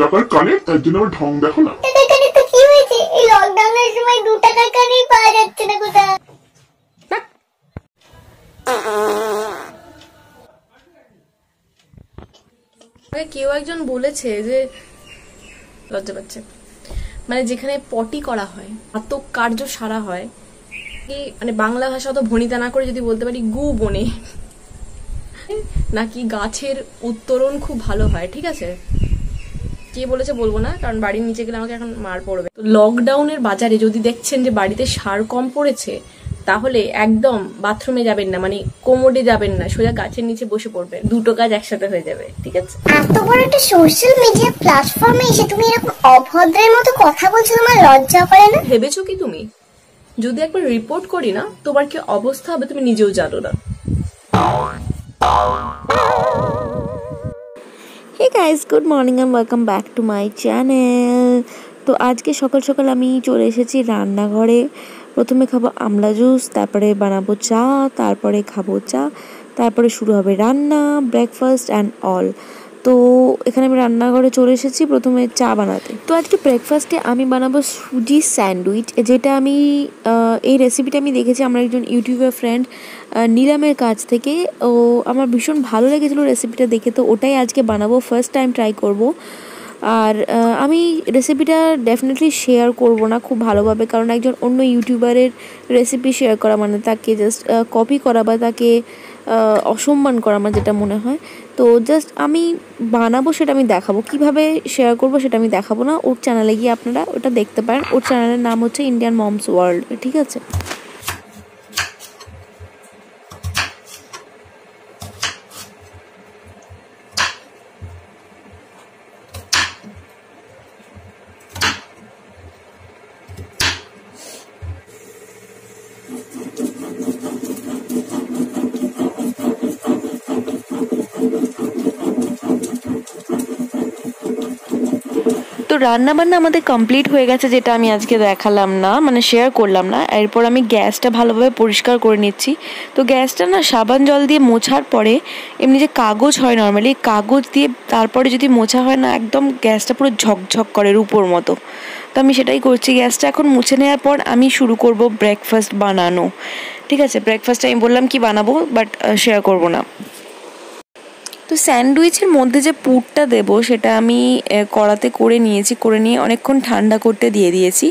টাকার কানে, তার জন্য আমার ঢং দেখো না। টাকার কানে তো কি হয়েছে, এই লকডাউনের সময় 2 টাকার কানেই পাওয়া যাচ্ছে না কোথাও। কেউ একজন বলেছে যে লজ্জা পাচ্ছে, মানে যেখানে পটি করা হয়, আত্মক কার্য সারা হয়, মানে বাংলা ভাষা অত ভণিতা না করে যদি বলতে পারি গু বনে নাকি গাছের উত্তরণ খুব ভালো হয়। ঠিক আছে, কে বলেছে বলবো না, কারণ বাড়ির নিচে গেলে আমাকে এখন মার পড়বে। তো লকডাউনের বাজারে যদি দেখছেন যে বাড়িতে সার কম পড়েছে, তাহলে একদম বাথরুমে যাবেন না, মানে কোমোডে যাবেন না, সোজা গাছের নিচে বসে পড়বেন, দুটো কাজ একসাথে হয়ে যাবে। ঠিক আছে, এত বড় একটা সোশ্যাল মিডিয়া প্ল্যাটফর্মে এসে তুমি এরকম অভদ্রের মতো কথা বলছো, তোমার লজ্জা করে না? ভেবেছো কি তুমি যদি একবার রিপোর্ট করি না তোমার কি অবস্থা হবে তুমি নিজেও জানো না। Hey guys, good morning and welcome back to my channel. তো আজকে সকাল সকাল আমি চলে এসেছি রান্নাঘরে। প্রথমে খাবো আমলা জুস, তারপরে বানাবো চা, তারপরে খাবো চা, তারপরে শুরু হবে রান্না, ব্রেকফাস্ট অ্যান্ড অল। তো এখানে আমি রান্নাঘরে চলে এসেছি প্রথমে চা বানাতে। তো আজকে ব্রেকফাস্টে আমি বানাবো সুজি স্যান্ডউইচ, যেটা আমি এই রেসিপিটা আমি দেখেছি আমার একজন ইউটিউবার ফ্রেন্ড নীলামের কাছ থেকে। ও আমার ভীষণ ভালো লেগেছিলো রেসিপিটা দেখে, তো ওটাই আজকে বানাবো, ফার্স্ট টাইম ট্রাই করব। আর আমি রেসিপিটা ডেফিনেটলি শেয়ার করব না খুব ভালোভাবে, কারণ একজন অন্য ইউটিউবারের রেসিপি শেয়ার করা মানে তাকে জাস্ট কপি করা বা তাকে অসম্মান করা আমার যেটা মনে হয়। তো জাস্ট আমি বানাবো সেটা আমি দেখাবো, কিভাবে শেয়ার করব সেটা আমি দেখাবো না। ওর চ্যানেলে গিয়ে আপনারা ওটা দেখতে পারেন। ওর চ্যানেলের নাম হচ্ছে ইন্ডিয়ান মমস ওয়ার্ল্ড। ঠিক আছে, তো রান্নাবান্না আমাদের কমপ্লিট হয়ে গেছে, যেটা আমি আজকে দেখালাম না, মানে শেয়ার করলাম না। এরপর আমি গ্যাসটা ভালোভাবে পরিষ্কার করে নিচ্ছি। তো গ্যাসটা না সাবান জল দিয়ে মোছার পরে এমনি যে কাগজ হয় নর্মালি, কাগজ দিয়ে তারপরে যদি মোছা হয় না, একদম গ্যাসটা পুরো ঝকঝক করে রূপোর মতো। তো আমি সেটাই করছি। গ্যাসটা এখন মুছে নেওয়ার পর আমি শুরু করব ব্রেকফাস্ট বানানো। ঠিক আছে, ব্রেকফাস্টে আমি বললাম কি বানাবো, বাট শেয়ার করব না। তো স্যান্ডউইচের মধ্যে যে পুরটা দেবো সেটা আমি কড়াতে করে নিয়েছি, করে নিয়ে অনেকক্ষণ ঠান্ডা করতে দিয়ে দিয়েছি।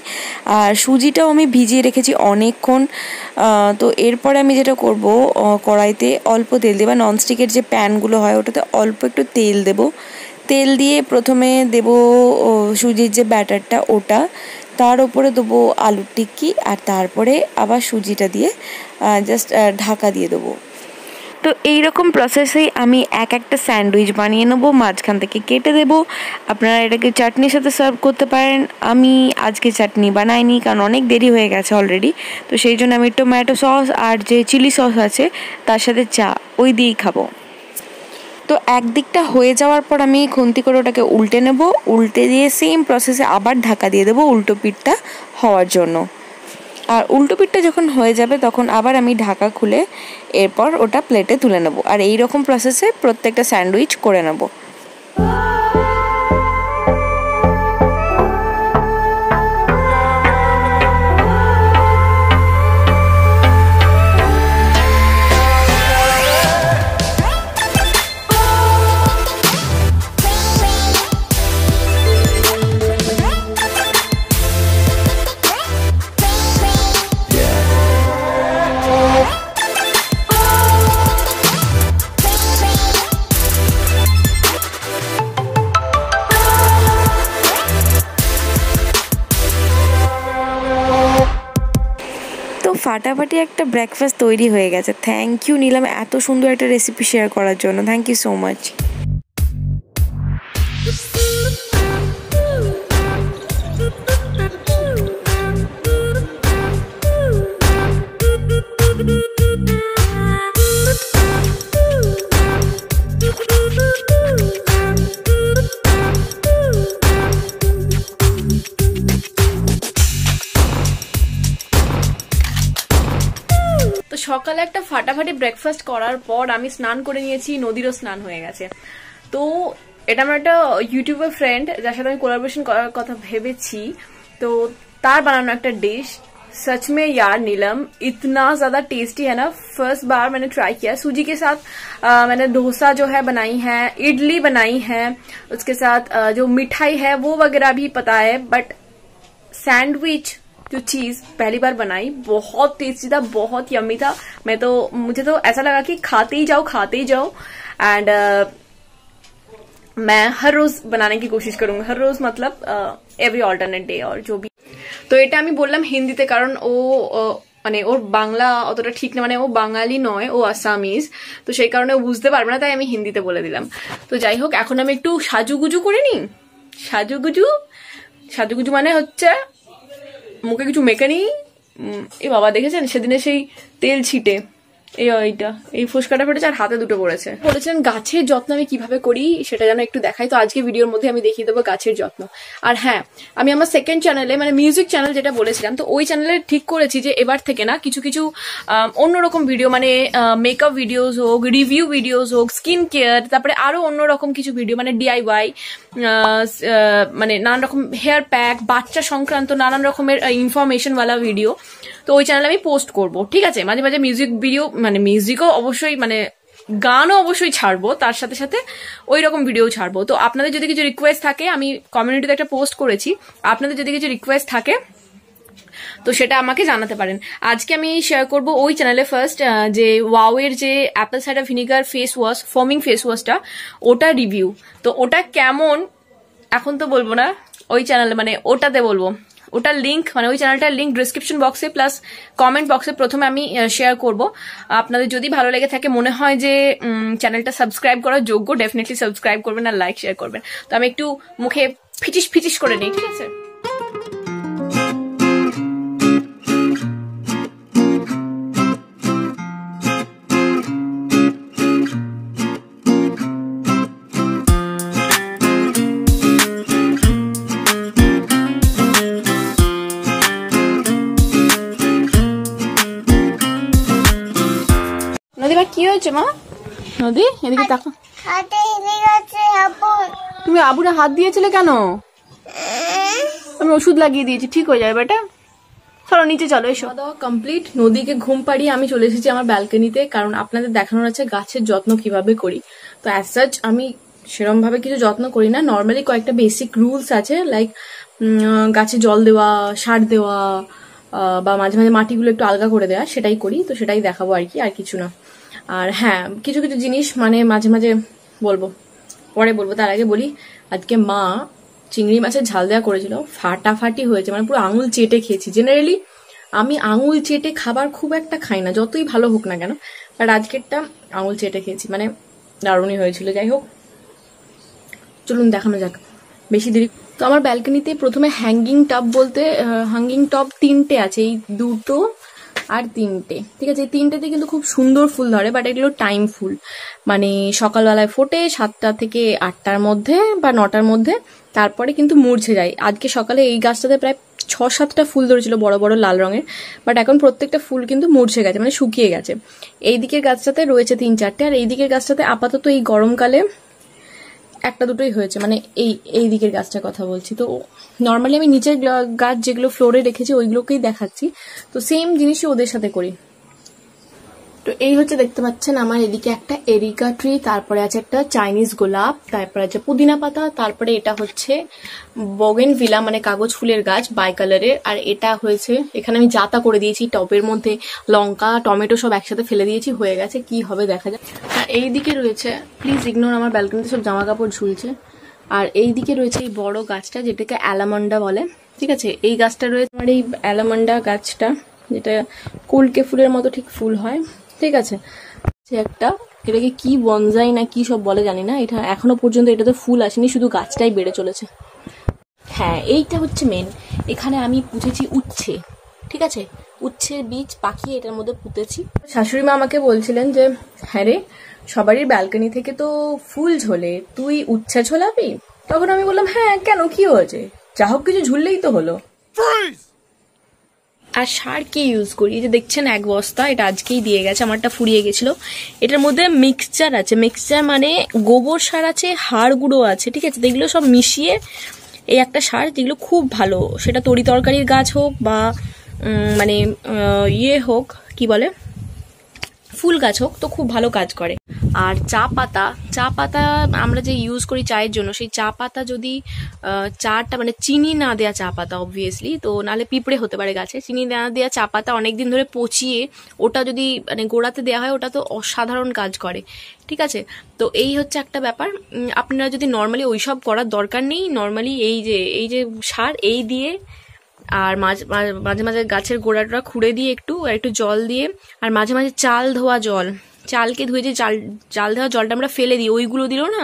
আর সুজিটাও আমি ভিজিয়ে রেখেছি অনেকক্ষণ। তো এরপরে আমি যেটা করব, কড়াইতে অল্প তেল দিয়ে, বা ননস্টিকের যে প্যানগুলো হয় ওটাতে অল্প একটু তেল দেব। তেল দিয়ে প্রথমে দেব সুজির যে ব্যাটারটা ওটা, তার উপরে দেবো আলুর টিক্কি, আর তারপরে আবার সুজিটা দিয়ে জাস্ট ঢাকা দিয়ে দেবো। তো এইরকম প্রসেসেই আমি একটা স্যান্ডউইচ বানিয়ে নেবো, মাঝখান থেকে কেটে দেবো। আপনারা এটাকে চাটনির সাথে সার্ভ করতে পারেন। আমি আজকে চাটনি বানাইনি, কারণ অনেক দেরি হয়ে গেছে অলরেডি। তো সেই জন্য আমি টমেটো সস আর যে চিলি সস আছে তার সাথে চা ওই দিয়েই খাবো। তো একদিকটা হয়ে যাওয়ার পর আমি খুন্তি করে ওটাকে উল্টে নেব, উল্টে দিয়ে সেম প্রসেসে আবার ঢাকা দিয়ে দেবো উল্টো পিঠটা হওয়ার জন্য। আর উল্টো পিঠটা যখন হয়ে যাবে তখন আবার আমি ঢাকা খুলে এরপর ওটা প্লেটে তুলে নেব। আর এই রকম প্রসেসে প্রত্যেকটা স্যান্ডউইচ করে নেব। ফাটাফাটি একটা ব্রেকফাস্ট তৈরি হয়ে গেছে। থ্যাংক ইউ নীলাম এত সুন্দর একটা রেসিপি শেয়ার করার জন্য। Thank you so much. সকালে একটা ফাটাফাটি ব্রেকফাস্ট করার পর আমি স্নান করে নিয়েছি, নদীরও স্নান হয়ে গেছে। তো এটা আমার একটা ইউটিউবার ফ্রেন্ড যার সাথে আমি কোলাবোরেশন করার কথা ভেবেছি, তো তার বানানো একটা ডিশ। सच में यार नीलम इतना ज्यादा टेस्टी है ना, फर्स्ट बार मैंने ट्राई किया। सूजी के साथ मैंने डोसा जो है बनाई है, इडली बनाई है, उसके साथ जो मिठाई है वो वगैरह भी पता है, बट सैंडविच जो चीज पहली बार बनाई, बहुत टेस्टी था, बहुत यम्मी था। मुझे तो ऐसा लगा कि खाते ही जाओ। एंड मैं हर रोज बनाने की कोशिश करूंगी, हर रोज मतलब एवरी ऑल्टरनेट डे। और जो भी, তো এটা আমি বললাম হিন্দিতে, কারণ ও মানে ওর বাংলা অতটা ঠিক না, মানে ও বাঙালি নয়, ও আসামিজ, তো সেই কারণে ও বুঝতে পারবে না, তাই আমি হিন্দিতে বলে দিলাম। তো যাই হোক, এখন আমি একটু সাজুগুজু করে নিই। সাজুগুজু মানে হচ্ছে মুখে কিছু মেখে নিই। এ বাবা, দেখেছেন সেদিনে সেই তেল ছিটে এই ফুসকাটা ফেটেছে আর হাতে দুটো পড়েছে। বলেছেন গাছের যত্ন আমি কিভাবে করি সেটা যেন একটু দেখাই, তো আজকে ভিডিওর মধ্যে আমি দেখিয়ে দেবো গাছের যত্ন। আর হ্যাঁ, আমি আমার সেকেন্ড চ্যানেলে, মানে মিউজিক চ্যানেল যেটা বলেছিলাম, তো ওই চ্যানেলে ঠিক করেছি যে এবার থেকে না কিছু অন্যরকম ভিডিও, মানে মেকআপ ভিডিওস হোক, রিভিউ ভিডিওস হোক, স্কিন কেয়ার, তারপরে আরো অন্যরকম কিছু ভিডিও, মানে DIY, মানে নানান রকম হেয়ার প্যাক, বাচ্চা সংক্রান্ত নানান রকমের ইনফরমেশনওয়ালা ভিডিও, তো ওই চ্যানেলে আমি পোস্ট করব। ঠিক আছে, মাঝে মাঝে মিউজিক ভিডিও, মানে মিউজিকও অবশ্যই, মানে গানও অবশ্যই ছাড়বো, তার সাথে সাথে ওই রকম ভিডিও ছাড়বো। তো আপনাদের যদি কিছু রিকোয়েস্ট থাকে, আমি কমিউনিটিতে একটা পোস্ট করেছি, আপনাদের যদি কিছু রিকোয়েস্ট থাকে তো সেটা আমাকে জানাতে পারেন। আজকে আমি শেয়ার করব ওই চ্যানেলে ফার্স্ট যে ওয়াও এর যে apple cider vinegar face wash, foaming face ওয়াশটা, ওটা রিভিউ। তো ওটা কেমন এখন তো বলবো না, ওই চ্যানেলে মানে ওটাতে বলবো। ওটার লিঙ্ক, মানে ওই চ্যানেলটার লিঙ্ক ডিসক্রিপশন বক্সে প্লাস কমেন্ট বক্সে প্রথমে আমি শেয়ার করব। আপনাদের যদি ভালো লেগে থাকে, মনে হয় যে চ্যানেলটা সাবস্ক্রাইব করার যোগ্য, ডেফিনেটলি সাবস্ক্রাইব করবেন আর লাইক শেয়ার করবেন। তো আমি একটু মুখে ফিটিস করে নিই, ঠিক আছে? কি হয়েছে মা? নদী এদিকে তাকা। তুমি আবুরা হাত দিয়েছিলে কেন? আমি ওষুধ লাগিয়ে দিয়েছি, ঠিক হয়ে যাবে বেটা। চলো নিচে চলো, এসো। খাওয়া কমপ্লিট, নদীকে ঘুম পাড়িয়ে আমি চলে এসেছি আমার ব্যালকনিতে, কারণ আপনাদের দেখানোর আছে গাছের যত্ন কিভাবে করি। তো অ্যাজ সাচ আমি সেরকম ভাবে কিছু যত্ন করি না, নর্মালি কয়েকটা বেসিক রুলস আছে, লাইক গাছে জল দেওয়া, সার দেওয়া, বা মাঝে মাঝে মাটিগুলো একটু আলগা করে দেওয়া, সেটাই করি। তো সেটাই দেখাবো আর কি, আর কিছু না। আর হ্যাঁ, কিছু জিনিস মানে মাঝে মাঝে বলবো, পরে বলবো, তার আগে বলি আজকে মা চিংড়ি মাছের ঝাল দেওয়া করেছিল, ফাটাফাটি হয়েছে, মানে পুরো আঙুল চেটে খেয়েছি। জেনারেলি আমি আঙুল চেটে খাবার খুব একটা খাই না, যতই ভালো হোক না কেন, বাট আজকেরটা আঙুল চেটে খেয়েছি, মানে দারুণই হয়েছিল। যাই হোক, চলুন দেখানো যাক, বেশি দেরি। তো আমার ব্যালকনিতে প্রথমে হ্যাঙ্গিং টব বলতে হ্যাঙ্গিং টব 3টে আছে, এই 2টো আর 3টে, ঠিক আছে? এই 3টেতে কিন্তু খুব সুন্দর ফুল ধরে, বাট এগুলো টাইম ফুল, মানে সকালবেলায় ফোটে 7টা থেকে 8টার মধ্যে বা 9টার মধ্যে, তারপরে কিন্তু মূর্ছে যায়। আজকে সকালে এই গাছটাতে প্রায় 6-7টা ফুল ধরেছিল, বড় বড় লাল রঙের, বাট এখন প্রত্যেকটা ফুল কিন্তু মূর্ছে গেছে, মানে শুকিয়ে গেছে। এই দিকের গাছটাতে রয়েছে 3-4টে, আর এই দিকের গাছটাতে আপাতত এই গরমকালে 1-2টোই হয়েছে, মানে এই দিকের গাছটার কথা বলছি। তো নর্মালি আমি নিচের গাছ যেগুলো ফ্লোরে রেখেছি ওইগুলোকেই দেখাচ্ছি, তো সেম জিনিসই ওদের সাথে করি। তো এই হচ্ছে, দেখতে পাচ্ছেন আমার এদিকে একটা এরিকা ট্রি, তারপরে আছে একটা চাইনিজ গোলাপ, তারপরে আছে পুদিনা পাতা, তারপরে এটা হচ্ছে বোগেনভিলা, মানে কাগজ ফুলের গাছ, বাই কালারের। আর এটা হয়েছে, এখানে আমি জাতা করে দিয়েছি, টবের মধ্যে লঙ্কা টমেটো সব একসাথে ফেলে দিয়েছি, হয়ে গেছে, কি হবে দেখা যায়। আর এইদিকে রয়েছে, প্লিজ ইগনোর, আমার ব্যালকনিতে সব জামা কাপড় ঝুলছে। আর এই দিকে রয়েছে এই বড় গাছটা, যেটাকে অ্যালামন্ডা বলে, ঠিক আছে? এই গাছটা রয়েছে আমার, এই অ্যালামন্ডা গাছটা, যেটা কুলকে ফুলের মতো ঠিক ফুল হয়, ঠিক আছে? একটা, এটাকে কি বনজাই না কি সব বলে জানি না, এটা এখনো পর্যন্ত এটাতে ফুল আসেনি, শুধু গাছটাই বেড়ে চলেছে। হ্যাঁ, এইটা হচ্ছে মেন, এখানে আমি পুঁতেছি উচ্ছে, ঠিক আছে? উচ্ছের বীজ পাকিয়ে এটার মধ্যে পুঁতেছি। শাশুড়ি মা আমাকে বলছিলেন যে হ্যাঁ রে, সবারই ব্যালকনি থেকে তো ফুল ঝোলে, তুই উচ্ছে ঝোলাবি? তখন আমি বললাম হ্যাঁ, কেন, কি হয়েছে, যা হোক কিছু ঝুললেই তো হলো। আর সার কি ইউজ করি, এই যে দেখছেন 1 বস্তা, এটা আজকেই দিয়ে গেছে, আমারটা ফুরিয়ে গেছিল। এটার মধ্যে মিক্সচার আছে, মিক্সচার মানে গোবর সার আছে, হাড় গুঁড়ো আছে, ঠিক আছে। এগুলো সব মিশিয়ে এই একটা সার, যেগুলো খুব ভালো, সেটা তরি তরকারির গাছ হোক বা মানে ইয়ে হোক, কি বলে, ফুল গাছ হোক, তো খুব ভালো কাজ করে। আর চা পাতা আমরা যে ইউজ করি চায়ের জন্য, সেই চা পাতা যদি চাটা মানে চিনি না দেয়া চা পাতা অবভিয়াসলি, তো নাহলে পিঁপড়ে হতে পারে গাছে, চিনি না দেয়া চা পাতা অনেকদিন ধরে পচিয়ে ওটা যদি মানে গোড়াতে দেওয়া হয়, ওটা তো অসাধারণ কাজ করে, ঠিক আছে। তো এই হচ্ছে একটা ব্যাপার। আপনারা যদি নর্মালি ওইসব করার দরকার নেই, নর্মালি এই যে সার এই দিয়ে, আর মাঝে মাঝে গাছের গোড়াটা খুঁড়ে দিয়ে একটু জল দিয়ে, আর মাঝে মাঝে চাল ধোয়া জল, চালকে ধুয়ে যে চাল ধোয়া জলটা আমরা ফেলে দিই, ওইগুলো দিলেও না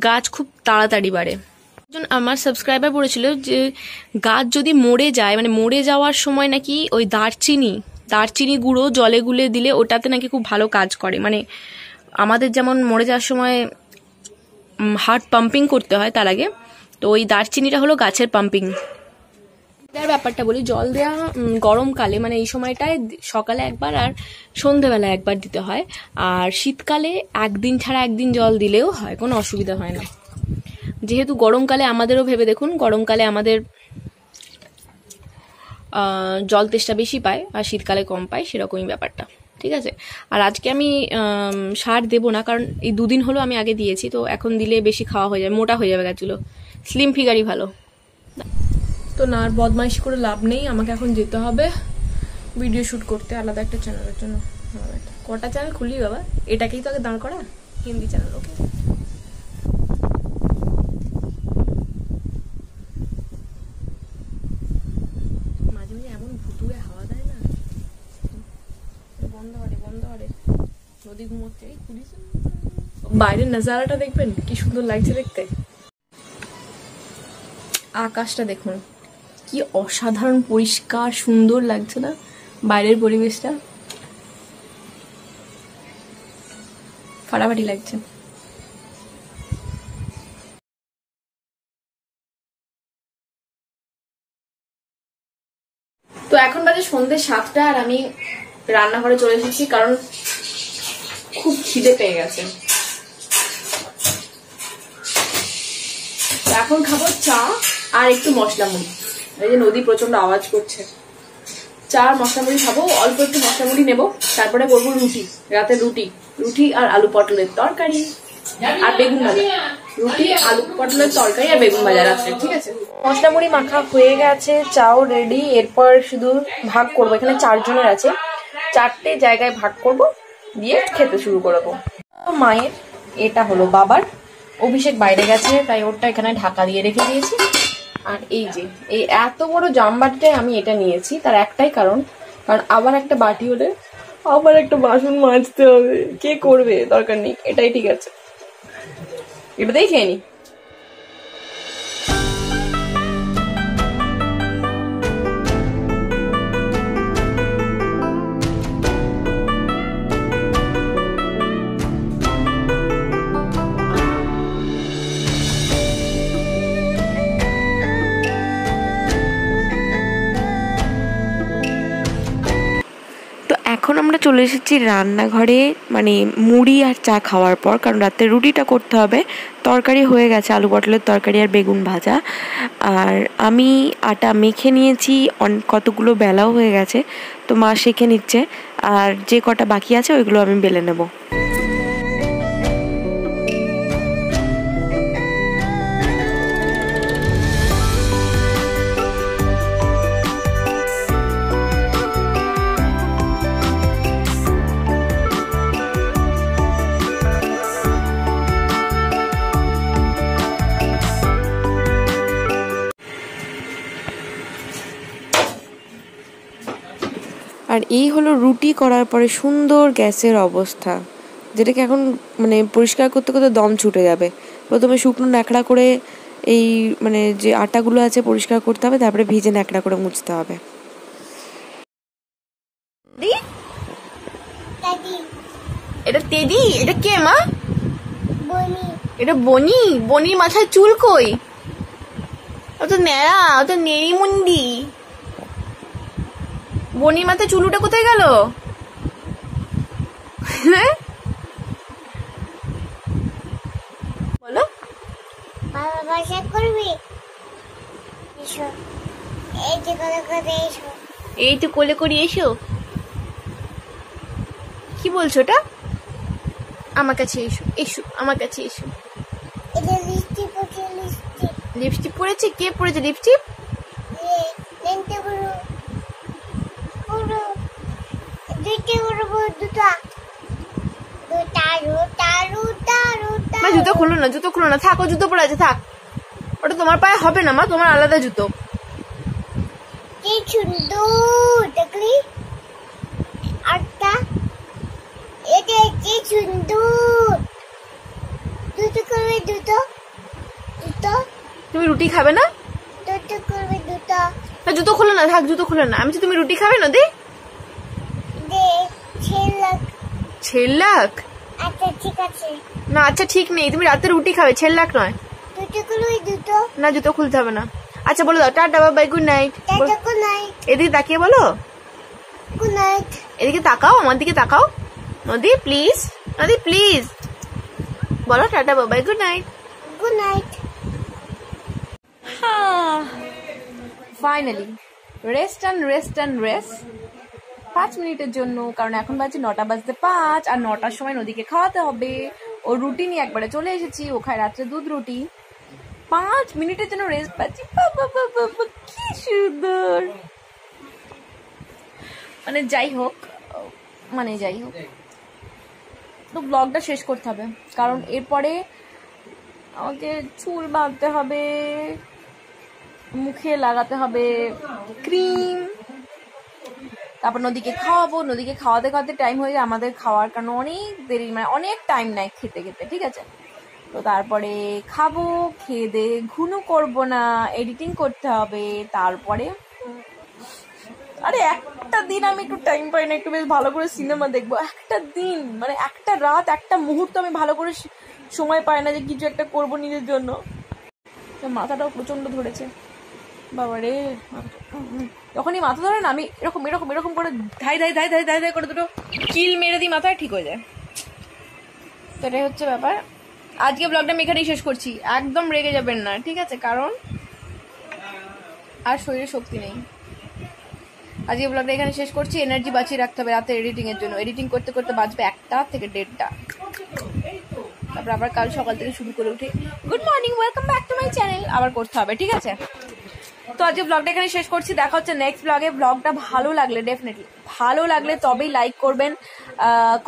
গাছ খুব তাড়াতাড়ি বাড়ে। একজন আমার সাবস্ক্রাইবার বলেছিল যে গাছ যদি মরে যায়, মানে মরে যাওয়ার সময় নাকি ওই দারচিনি গুঁড়ো জলে গুলে দিলে ওটাতে নাকি খুব ভালো কাজ করে। মানে আমাদের যেমন মরে যাওয়ার সময় হার্ট পাম্পিং করতে হয় তার আগে, তো ওই দারচিনিটা হলো গাছের পাম্পিং। ব্যাপারটা বলি, জল দেওয়া গরমকালে মানে এই সময়টায় সকালে একবার আর সন্ধ্যেবেলা একবার দিতে হয়, আর শীতকালে একদিন ছাড়া একদিন জল দিলেও হয়, কোনো অসুবিধা হয় না। যেহেতু গরমকালে আমাদেরও ভেবে দেখুন, গরমকালে আমাদের জল তেষ্টা বেশি পায় আর শীতকালে কম পায়, সেরকমই ব্যাপারটা, ঠিক আছে। আর আজকে আমি সার দেবো না, কারণ এই 2 দিন হলো আমি আগে দিয়েছি, তো এখন দিলে বেশি খাওয়া হয়ে যাবে, মোটা হয়ে যাবে গাছগুলো, স্লিম ফিগারই ভালো। তো না আর বদমাইশি করে লাভ নেই, আমাকে এখন যেতে হবে ভিডিও শুট করতে আলাদা একটা চ্যানেলের জন্য। কটা চ্যানেল খুললি বাবা, এটাকেই তো আগে দাঁড় করা, হিন্দি চ্যানেল। ওকে, মাঝে মাঝে এমন ভুতুড়ে হাওয়া দেয় না, বন্ধ করে নদী ঘুমোচ্ছে। বাইরের নজারাটা দেখবেন কি সুন্দর লাগছে দেখতে, আকাশটা দেখুন কি অসাধারণ পরিষ্কার সুন্দর লাগছে না বাইরের পরিবেশটা, ফাটাফাটি লাগছে। তো এখন বাজে সন্ধ্যে 7টা, আর আমি রান্নাঘরে চলে এসেছি কারণ খুব খিদে পেয়ে গেছে। এখন খাবো চা আর একটু মশলা মুড়ি। এই যে নদী প্রচন্ড আওয়াজ করছে। চা আর মশলা মুড়ি খাবো, অল্প একটু মশলা মুড়ি নেবো, তারপরে করবো রুটি, রাতে রুটি আর আলু পটলের তরকারি আর বেগুন ভাজা। রুটি আলু পটলের তরকারি আর বেগুন ভাজা রাত্রে, ঠিক আছে। মশলা মুড়ি মাখা হয়ে গেছে, চাও রেডি। এরপর শুধু ভাগ করবো, এখানে 4 জনের আছে, 4টে জায়গায় ভাগ করব, দিয়ে খেতে শুরু করবো। মায়ের, এটা হলো বাবার, অভিষেক বাইরে গেছে তাই ওরটা এখানে ঢাকা দিয়ে রেখে দিয়েছি। আর এই যে এই এত বড় জামবাটিটাই আমি এটা নিয়েছি, তার একটাই কারণ আবার একটা বাটি হলে আবার একটা বাসন মাজতে হবে, কে করবে, দরকার নেই, এটাই ঠিক আছে, এটাতেই খেয়ে নি। এখন আমরা চলে এসেছি রান্নাঘরে, মানে মুড়ি আর চা খাওয়ার পর, কারণ রাতে রুটিটা করতে হবে। তরকারি হয়ে গেছে, আলু পটলের তরকারি আর বেগুন ভাজা। আর আমি আটা মেখে নিয়েছি, কতগুলো বেলাও হয়ে গেছে, তো মা শেখে নিচ্ছে, আর যে কটা বাকি আছে ওইগুলো আমি বেলে নেব। আর এই হলো রুটি করার পরে সুন্দর গ্যাসের অবস্থা, যেটাকে এখন মানে পরিষ্কার করতে করতে দম ছুটে যাবে। প্রথমে শুকনো ন্যাকড়া করে এই মানে যে আটাগুলো আছে পরিষ্কার করতে হবে, তারপরে ভিজে ন্যাকড়া করে মুছতে হবে। এটা তেদি, এটা কে মা? এটা বনি। বনির মাথায় চুল কই? ও তো নেড়া, ও তো নেড়ি মুন্ডি। বনি মাথায় চুলুটা কোথায় গেল? বলো। বাবা বাসা করবি? এসো, এই যে কোলে করে এসো। এই তো কোলে করে এসো। কি বলছো ওটা? আমার কাছে এসো, এসো আমার কাছে এসো। এটা লিপস্টিক পরে লিপস্টিক। লিপস্টিক পরেছে? কে পরেছে লিপস্টিক? লেনতে করো করো দুইটা করবো দুটা দুটা রুটা রুটা রুটা। মা জুতো খুলো না, জুতো খুলো না, থাকো, জুতো পরে আছে থাক। ওটা তোমার পায়ে হবে না মা, তোমার আলাদা জুতো। কি সুন্দর দেখলি আটটা, এটা কি সুন্দর। দুটো করবে দুটো দুটো। তুমি রুটি খাবে না? দুটো করবে দুটো। না জুতো খুলো না, থাক জুতো খুলো না। আমি তুমি রুটি খাবে না? দে দে 6 লাখ। 6 লাখ? আচ্ছা ঠিক আছে। না আচ্ছা ঠিক নেই, তুমি রাতে রুটি খাবে, 6 লাখ নয়। দুটো করবে দুটো। না জুতো খুলতে হবে না। আচ্ছা বলে দাও tata bye bye good night. Tata good night. এদিকে তাকিয়ে বলো। Good night. এদিকে তাকাও, আমার দিকে তাকাও। নদী প্লিজ, নদী প্লিজ বলো tata bye bye good night. Good night. Finally rest and rest and rest 5 মিনিটের জন্য, কারণ এখন বাজে 9টা বাজতে 5, আর 9টার সময় নদীকে খাওয়াতে হবে। ও রুটি নিয়ে একবারে চলে এসেছি, ও খায় রাত্রে দুধ রুটি। 5 মিনিটের জন্য রেস্ট পাচ্ছি। বাবা বাবা কি সুন্দর। মানে যাই হোক তো ব্লগটা শেষ করতে হবে, কারণ এরপরে আমাকে চুল বাঁধতে হবে, মুখে লাগাতে হবে ক্রিম, তারপর নদীকে খাওয়াবো। নদীকে খাওয়াতে খাওয়াতে টাইম হয়ে যায় আমাদের খাওয়ার, কারণ অনেক দেরি, মানে অনেক টাইম নেয় খেতে খেতে, ঠিক আছে। তো তারপরে খাবো, খেয়ে দে ঘুনু করবো না, এডিটিং করতে হবে। তারপরে আরে একটা দিন আমি একটু টাইম পাই না, একটু বেশ ভালো করে সিনেমা দেখবো। একটা দিন মানে একটা রাত, একটা মুহূর্ত আমি ভালো করে সময় পাই না যে কিছু একটা করবো নিজের জন্য। মাথাটাও প্রচন্ড ধরেছে বাবা রে। যখনই মাথা ধরে না, আমি এরকম এরকম এরকম করে ধাই ধাই ধাই ধাই ধাই ধাই করে দুটো কিল মেরে দিই মাথায়, ঠিক হয়ে যায়। তো এটাই হচ্ছে ব্যাপার। আজকে ব্লগটা আমি এখানেই শেষ করছি, একদম রেগে যাবেন না, ঠিক আছে, কারণ আর শরীরে শক্তি নেই। আজকে ব্লগটা এখানে শেষ করছি, এনার্জি বাঁচিয়ে রাখতে হবে রাতে এডিটিং এর জন্য। এডিটিং করতে করতে বাজবে 1টা থেকে 1:30, তারপর আবার কাল সকাল থেকে শুরু করে উঠে good morning welcome back to my channel আবার করতে হবে, ঠিক আছে। তো আজকে ব্লগটা এখানে শেষ করছি, দেখা হচ্ছে নেক্সট ব্লগে। ব্লগটা ভালো লাগলে, ডেফিনেটলি ভালো লাগলে তবেই লাইক করবেন,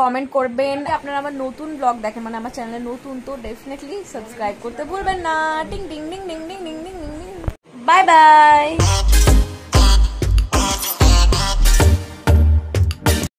কমেন্ট করবেন। আপনারা আমার নতুন ব্লগ দেখেন, মানে আমার চ্যানেলে নতুন, তো ডেফিনেটলি সাবস্ক্রাইব করতে ভুলবেন না। টিং টিং টিং টিং টিং টিং টিং। Bye bye.